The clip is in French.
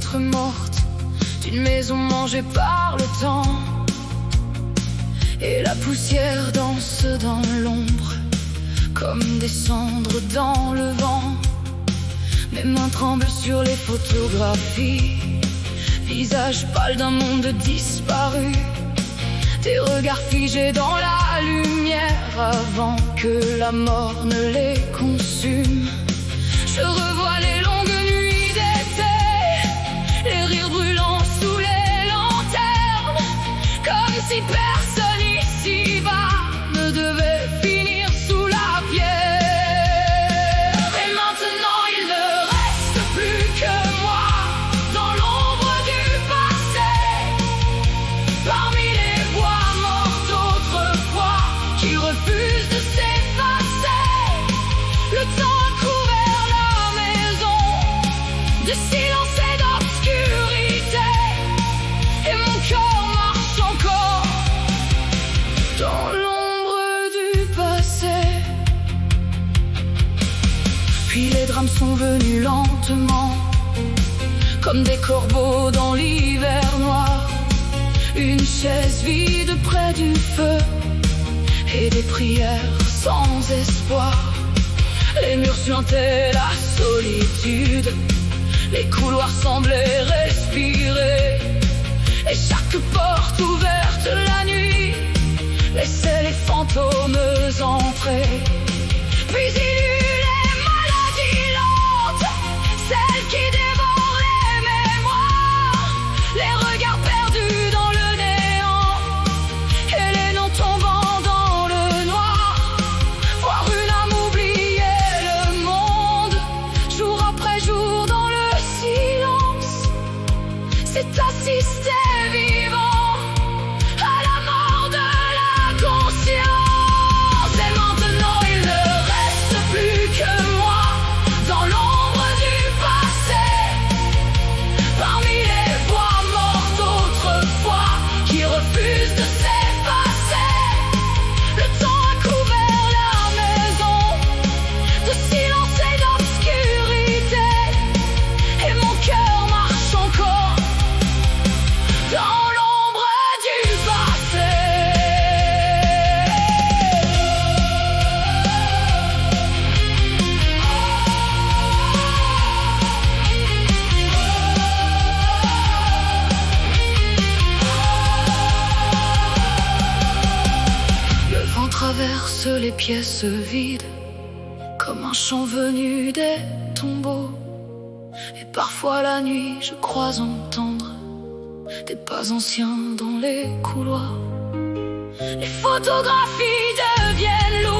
vitres mortes d'une maison mangée par le temps. Et la poussière danse dans l'ombre comme des cendres dans le vent. Mes mains tremblent sur les photographies, visage pâle d'un monde disparu. Tes regards figés dans la lumière avant que la mort ne les consume. Je revois les longues nuits d'été, les rires brûlants sous les lanternes, comme si personne ici-bas ne devait finir sous la pierre. Et maintenant il ne reste plus que moi dans l'ombre du passé, parmi les voix mortes d'autrefois qui refusent de s'effacer. Le temps a couvert la maison de silence et d'obscurité, et mon cœur marche encore dans l'ombre du passé. Puis les drames sont venus lentement, comme des corbeaux dans l'hiver noir. Une chaise vide près du feu et des prières sans espoir. Les murs suintaient la solitude, les couloirs semblaient respirer, et chaque porte ouverte la nuit laissait les fantômes entrer. Puis il y eut les maladies lentes, celles qui dévorent les mémoires, les regards perdus dans le néant et les noms tombant dans le noir. Voir une âme oublier le monde, jour après jour dans le silence, c'est assister vivant à la mort de la conscience. Et maintenant il ne reste plus que moi dans l'ombre du passé, parmi les voix mortes d'autrefois qui refusent de s'effacer. Le temps a couvert la maison de silence et d'obscurité, et mon cœur marche encore dans l'ombre du passé. Le vent traverse les pièces vides comme un chant venu des tombeaux, et parfois la nuit je crois entendre des pas anciens dans les couloirs. Les photographies deviennent lourdes,